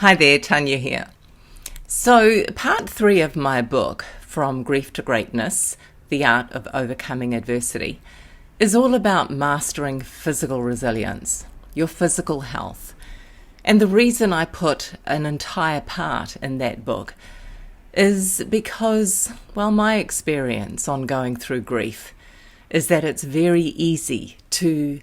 Hi there, Tanya here. So, part 3 of my book, From Grief to Greatness, The Art of Overcoming Adversity, is all about mastering physical resilience, your physical health. And the reason I put an entire part in that book is because, well, my experience on going through grief is that it's very easy to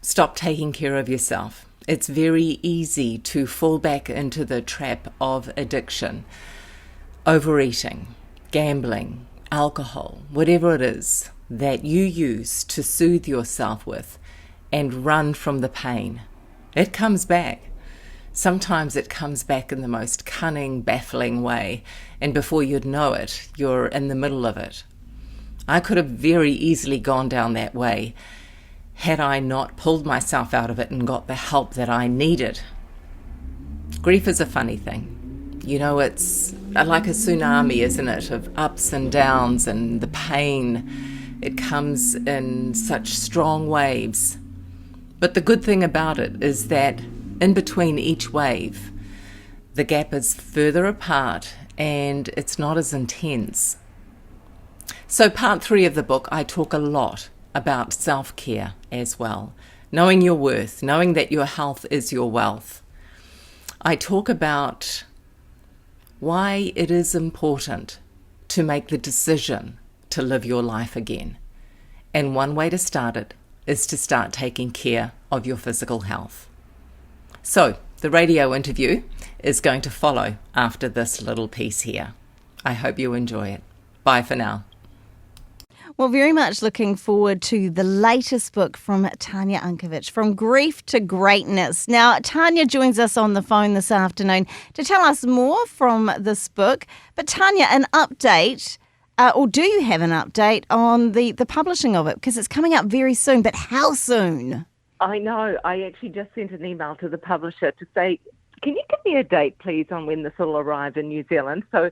stop taking care of yourself. It's very easy to fall back into the trap of addiction, overeating, gambling, alcohol, whatever it is that you use to soothe yourself with and run from the pain. It comes back. Sometimes it comes back in the most cunning, baffling way, and before you'd know it, you're in the middle of it. I could have very easily gone down that way had I not pulled myself out of it and got the help that I needed. Grief is a funny thing. You know, it's like a tsunami, isn't it, of ups and downs, and the pain, it comes in such strong waves. But the good thing about it is that in between each wave, the gap is further apart and it's not as intense. So part 3 of the book, I talk a lot about self-care as well, knowing your worth, knowing that your health is your wealth. I talk about why it is important to make the decision to live your life again. And one way to start it is to start taking care of your physical health. So the radio interview is going to follow after this little piece here. I hope you enjoy it. Bye for now. Well, very much looking forward to the latest book from Tanya Unkovich, From Grief to Greatness. Now, Tanya joins us on the phone this afternoon to tell us more from this book. But Tanya, an update, or do you have an update on the publishing of it? Because it's coming up very soon, but how soon? I know. I actually just sent an email to the publisher to say, can you give me a date, please, on when this will arrive in New Zealand? So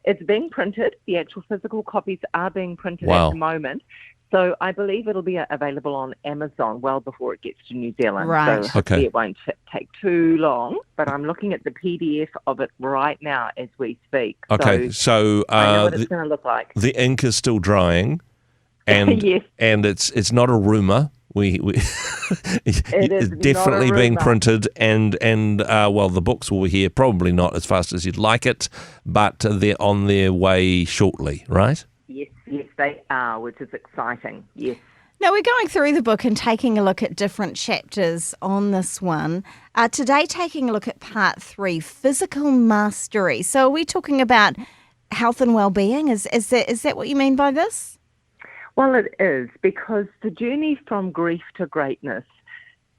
it's being printed. The actual physical copies are being printed at the moment. So I believe it'll be available on Amazon well before it gets to New Zealand. Right. So hopefully it won't take too long. But I'm looking at the PDF of it right now as we speak. Okay, so I know what it's going to look like. The ink is still drying, and Yes. and it's not a rumour. It's definitely being printed, and well, the books will be here probably not as fast as you'd like it, but they're on their way shortly, right? Yes, they are, which is exciting. Yes. Now, we're going through the book and taking a look at different chapters on this one. Today, taking a look at part 3, physical mastery. So are we talking about health and well-being? Is that what you mean by this? Well, it is, because the journey from grief to greatness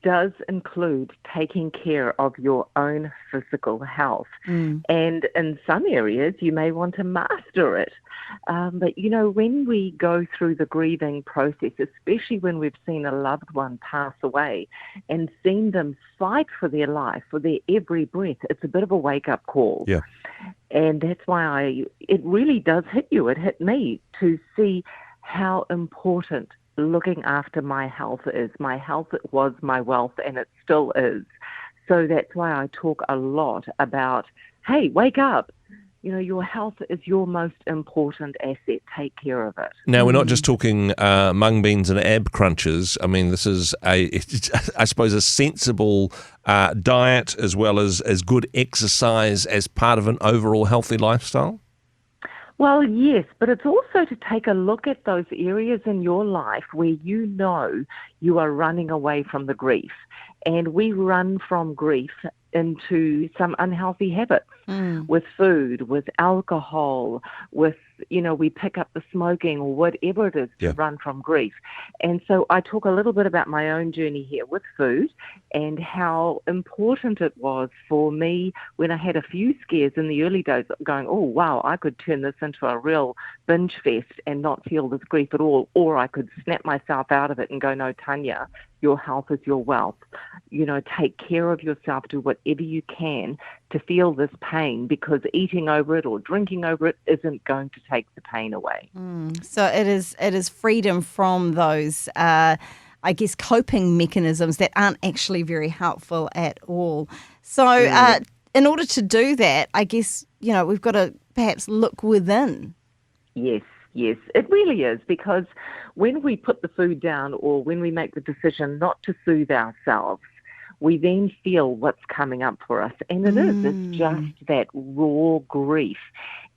does include taking care of your own physical health. And in some areas, you may want to master it. But, you know, when we go through the grieving process, especially when we've seen a loved one pass away and seen them fight for their life, for their every breath, it's a bit of a wake-up call. Yeah. And that's why it really does hit you. It hit me to see how important looking after my health is. My health was my wealth, and it still is. So that's why I talk a lot about, hey, wake up. You know, your health is your most important asset. Take care of it. Now, we're not just talking mung beans and ab crunches. I mean, this is, I suppose, a sensible diet as well as good exercise as part of an overall healthy lifestyle? Well, yes, but it's also to take a look at those areas in your life where you know you are running away from the grief. And we run from grief into some unhealthy habits with food, with alcohol, with, you know, we pick up the smoking or whatever it is to run from grief. And so I talk a little bit about my own journey here with food and how important it was for me when I had a few scares in the early days going, oh, wow, I could turn this into a real binge fest and not feel this grief at all. Or I could snap myself out of it and go, no, Tanya, your health is your wealth. You know, take care of yourself, do whatever you can to feel this pain, because eating over it or drinking over it isn't going to take the pain away. So it is freedom from those, I guess, coping mechanisms that aren't actually very helpful at all. So in order to do that, I guess, we've got to perhaps look within. Yes, it really is, because when we put the food down or when we make the decision not to soothe ourselves, we then feel what's coming up for us. And it's just that raw grief.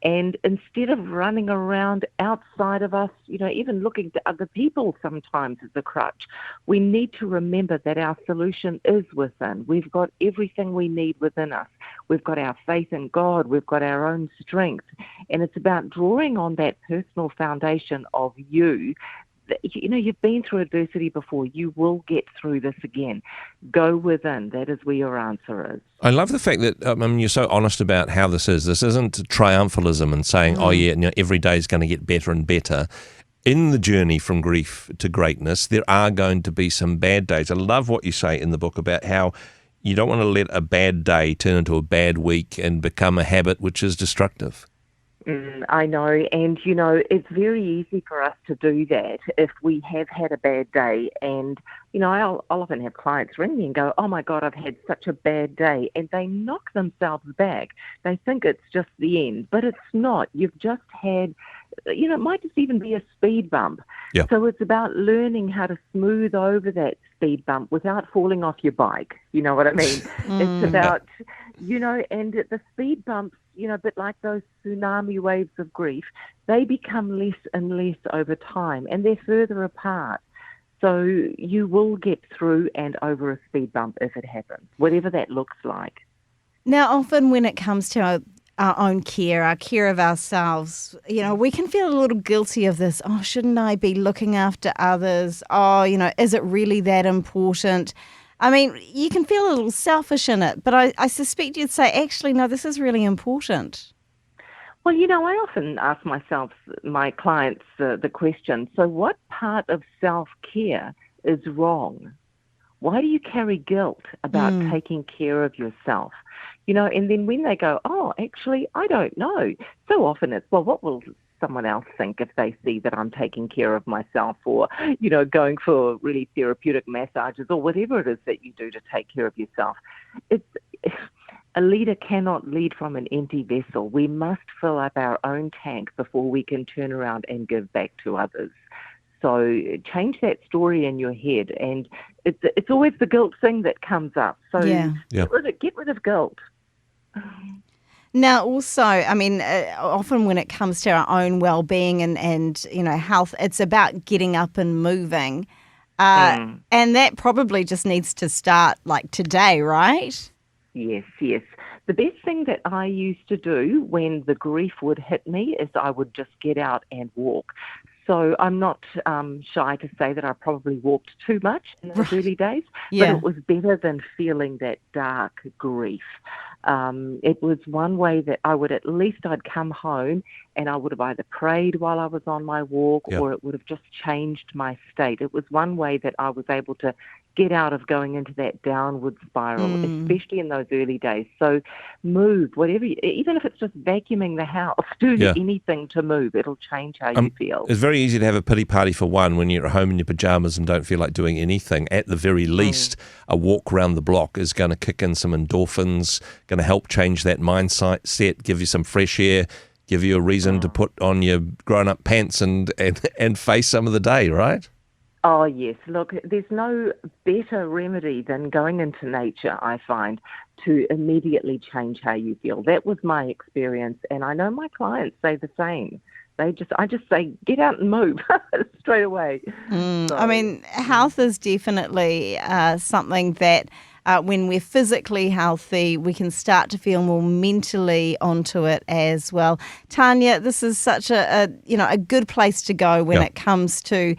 And instead of running around outside of us, even looking to other people sometimes as a crutch, we need to remember that our solution is within. We've got everything we need within us. We've got our faith in God. We've got our own strength. And it's about drawing on that personal foundation of you. You've been through adversity before. You will get through this again. Go within. That is where your answer is. I love the fact that you're so honest about how this is. This isn't triumphalism and saying, every day is going to get better and better. In the journey from grief to greatness, there are going to be some bad days. I love what you say in the book about how you don't want to let a bad day turn into a bad week and become a habit which is destructive. I know, and it's very easy for us to do that if we have had a bad day. And I'll often have clients ring me and go, "Oh my God, I've had such a bad day," and they knock themselves back. They think it's just the end, but it's not. You've just had, it might just even be a speed bump. Yeah. So it's about learning how to smooth over that speed bump without falling off your bike. You know what I mean? It's about, and the speed bumps, a bit like those tsunami waves of grief, they become less and less over time, and they're further apart. So you will get through and over a speed bump if it happens, whatever that looks like. Now, often when it comes to our own care, our care of ourselves, we can feel a little guilty of this. Oh, shouldn't I be looking after others? Oh, is it really that important? I mean, you can feel a little selfish in it, but I suspect you'd say, actually, no, this is really important. Well, I often ask my clients, the question, so what part of self-care is wrong? Why do you carry guilt about taking care of yourself? And then when they go, oh, actually, I don't know. So often it's, well, what will someone else think if they see that I'm taking care of myself, or, going for really therapeutic massages or whatever it is that you do to take care of yourself. A leader cannot lead from an empty vessel. We must fill up our own tank before we can turn around and give back to others. So change that story in your head, and it's always the guilt thing that comes up. So get rid of guilt. Now, also, I mean, often when it comes to our own well-being and health, it's about getting up and moving. And that probably just needs to start like today, right? Yes. The best thing that I used to do when the grief would hit me is I would just get out and walk. So I'm not shy to say that I probably walked too much in those early days, but it was better than feeling that dark grief. It was one way that I'd come home and I would have either prayed while I was on my walk or it would have just changed my state. It was one way that I was able to get out of going into that downward spiral, especially in those early days. So move, even if it's just vacuuming the house, do anything to move. It'll change how you feel. It's very easy to have a pity party for one when you're at home in your pajamas and don't feel like doing anything. At the very least, a walk around the block is going to kick in some endorphins, going to help change that mindset, give you some fresh air, give you a reason to put on your grown-up pants and face some of the day, right? Oh, yes. Look, there's no better remedy than going into nature, I find, to immediately change how you feel. That was my experience, and I know my clients say the same. I just say, get out and move straight away. So, I mean, health is definitely something that when we're physically healthy, we can start to feel more mentally onto it as well. Tanya, this is such a good place to go when it comes to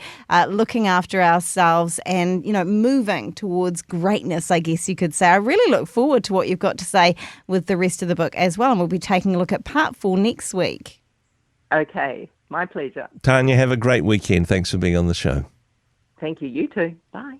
looking after ourselves and, moving towards greatness, I guess you could say. I really look forward to what you've got to say with the rest of the book as well. And we'll be taking a look at part 4 next week. Okay, my pleasure. Tanya, have a great weekend. Thanks for being on the show. Thank you. You too. Bye.